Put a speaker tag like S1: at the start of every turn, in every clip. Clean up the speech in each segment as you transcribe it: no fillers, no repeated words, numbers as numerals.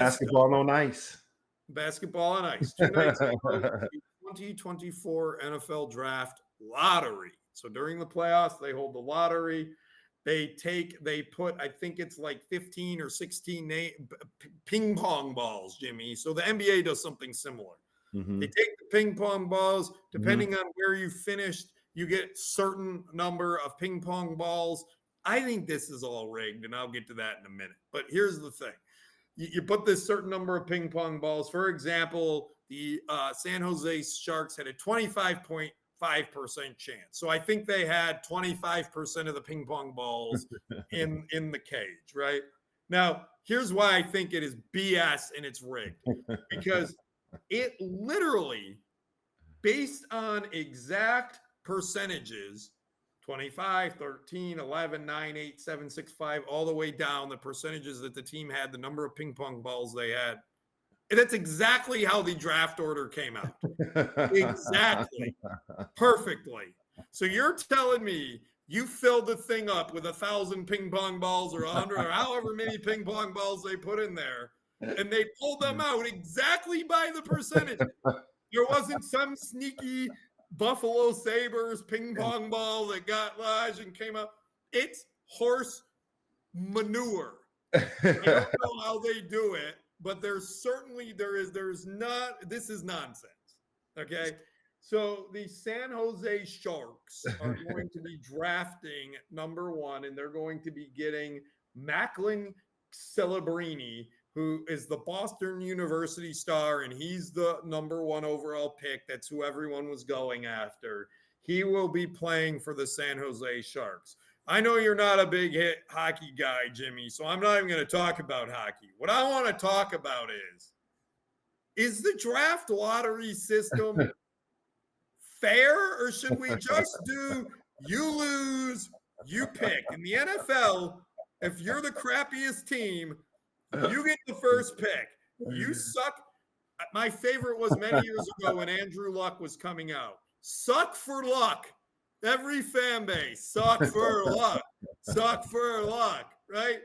S1: Basketball on ice.
S2: Basketball on ice. 2 nights ago, the 2024 NFL Draft Lottery. So during the playoffs, they hold the lottery. They put, I think it's like 15 or 16 ping pong balls, Jimmy. So the NBA does something similar.
S1: Mm-hmm.
S2: They take the ping pong balls, depending on where you finished, you get certain number of ping pong balls. I think this is all rigged, and I'll get to that in a minute. But here's the thing. You put this certain number of ping pong balls. For example, the San Jose Sharks had a 25.5% chance. So I think they had 25% of the ping pong balls in the cage, right? Now, here's why I think it is BS and it's rigged. Because it literally, based on exact percentages, 25, 13, 11, 9, 8, 7, 6, 5, all the way down, the percentages that the team had, the number of ping pong balls they had. And that's exactly how the draft order came out. Exactly. Perfectly. So you're telling me you filled the thing up with 1,000 ping pong balls or 100 or however many ping pong balls they put in there, and they pulled them out exactly by the percentage. There wasn't some sneaky Buffalo Sabres ping pong ball that got lodged and came out. It's horse manure. I don't know how they do it, but there's not, this is nonsense. Okay. So the San Jose Sharks are going to be drafting number 1, and they're going to be getting Macklin Celebrini, who is the Boston University star, and he's the number 1 overall pick. That's who everyone was going after. He will be playing for the San Jose Sharks. I know you're not a big hit hockey guy, Jimmy, so I'm not even going to talk about hockey. What I want to talk about is the draft lottery system fair, or should we just do you lose, you pick? In the NFL, if you're the crappiest team, you get the first pick. You suck. My favorite was many years ago when Andrew Luck was coming out. Suck for luck. Every fan base, suck for luck. Suck for luck, right?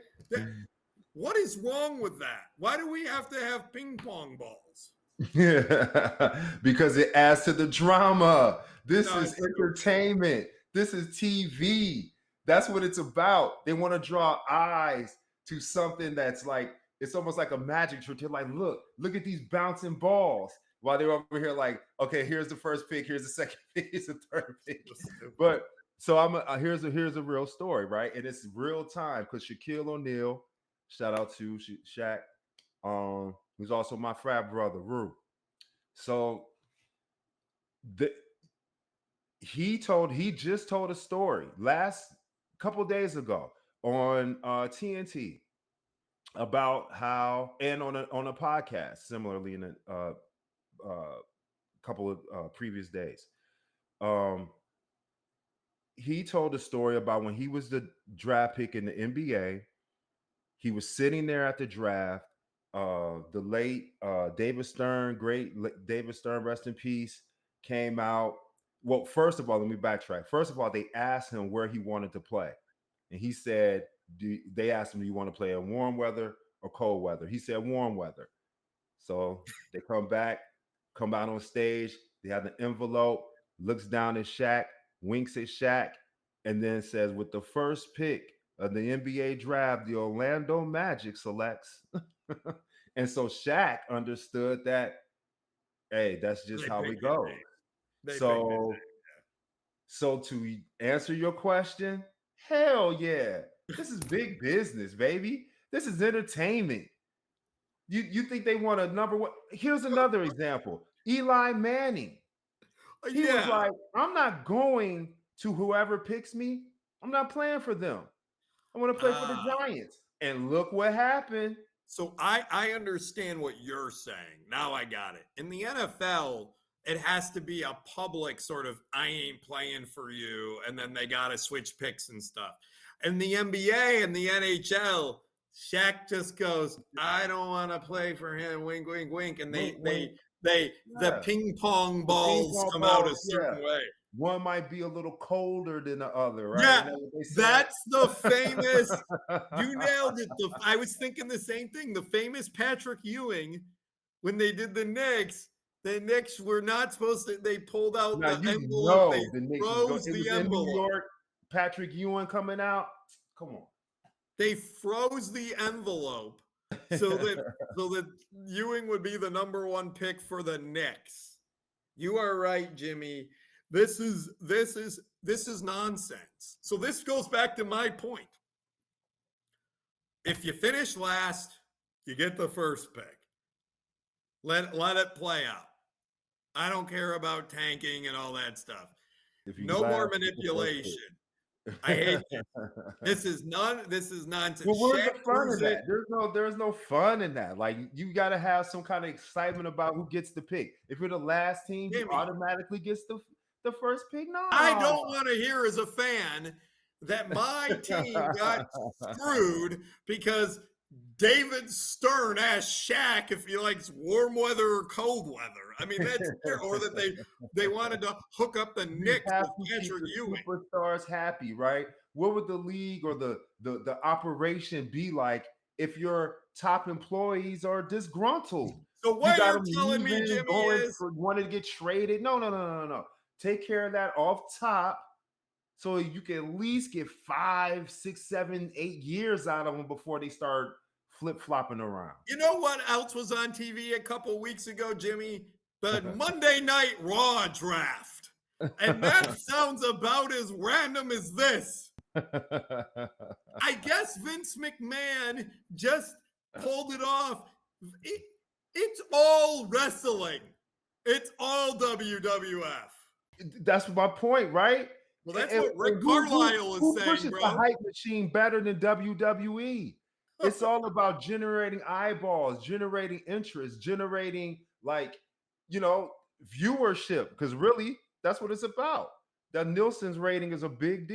S2: What is wrong with that? Why do we have to have ping pong balls?
S1: Yeah, because it adds to the drama. This is entertainment. This is TV. That's what it's about. They want to draw eyes to something that's like, it's almost like a magic trick. They're like, look at these bouncing balls. While they're over here like, okay, here's the first pick, here's the second pick, here's the third pick. But so here's a real story, right? And it's real time because Shaquille O'Neal, shout out to Shaq, who's also my frat brother, Rue. So he just told a story last couple of days ago on TNT about how, and on a podcast similarly in a couple of previous days. He told a story about when he was the draft pick in the NBA. He was sitting there at the draft. The late David Stern, great David Stern, rest in peace, came out. Well, first of all, let me backtrack. First of all, they asked him where he wanted to play. And he said, they asked him, do you want to play in warm weather or cold weather? He said warm weather. So they come out on stage. They have the envelope, looks down at Shaq, winks at Shaq, and then says, with the first pick of the NBA draft, the Orlando Magic selects. And so Shaq understood that, hey, that's just how we go. So to answer your question, hell yeah. This is big business, baby. This is entertainment. You think they want a number one? Here's another example. Eli Manning. He was like, I'm not going to whoever picks me. I'm not playing for them. I want to play for the Giants. And look what happened.
S2: So I understand what you're saying. Now I got it. In the NFL, it has to be a public sort of, I ain't playing for you. And then they got to switch picks and stuff. In the NBA and the NHL, Shaq just goes, I don't want to play for him. Wink, wink, wink. And the ping pong balls come out a certain way.
S1: one might be a little colder than the other, right?
S2: Yeah,
S1: Isn't that what they said?
S2: that's the famous. You nailed it. I was thinking the same thing. The famous Patrick Ewing, when they did the Knicks were not supposed to. They pulled out
S1: Now
S2: the
S1: you
S2: envelope. They
S1: know the Knicks was going.
S2: froze
S1: It
S2: the
S1: was in New
S2: envelope.
S1: York. Patrick Ewing coming out. Come on.
S2: They froze the envelope so that Ewing would be the number one pick for the Knicks. You are right, Jimmy. This is nonsense. So this goes back to my point. If you finish last, you get the first pick. Let it play out. I don't care about tanking and all that stuff.
S1: If you
S2: No more
S1: last, get the first pick.
S2: manipulation. I hate this. This is nonsense.
S1: Well, where's the
S2: Shaq
S1: fun
S2: proves
S1: in
S2: it.
S1: that? There's no fun in that. Like you got to have some kind of excitement about who gets the pick. If you're the last team, you
S2: Jimmy,
S1: automatically gets the first pick.
S2: I
S1: No.
S2: don't want to hear as a fan that my team got screwed because David Stern asked Shaq if he likes warm weather or cold weather. I mean, that's or that they wanted to hook up the
S1: You
S2: Knicks
S1: have
S2: with
S1: to keep
S2: Patrick
S1: the
S2: Ewing.
S1: superstars happy, right? What would the league or the operation be like if your top employees are disgruntled?
S2: So
S1: You
S2: what
S1: got
S2: you're
S1: them
S2: telling me,
S1: leaving,
S2: Jimmy,
S1: going
S2: is
S1: for wanting to get traded. No. Take care of that off top, so you can at least get 5, 6, 7, 8 years out of them before they start flip flopping around.
S2: you know what else was on TV a couple weeks ago, Jimmy? The Monday Night Raw draft. And that sounds about as random as this. I guess Vince McMahon just pulled it off. It's all wrestling. It's all WWF.
S1: That's my point, right?
S2: Well, that's what Rick Carlisle
S1: who
S2: is saying,
S1: pushes
S2: bro.
S1: the hype machine better than WWE? It's all about generating eyeballs, generating interest, generating viewership. Because really, that's what it's about. That Nielsen's rating is a big deal.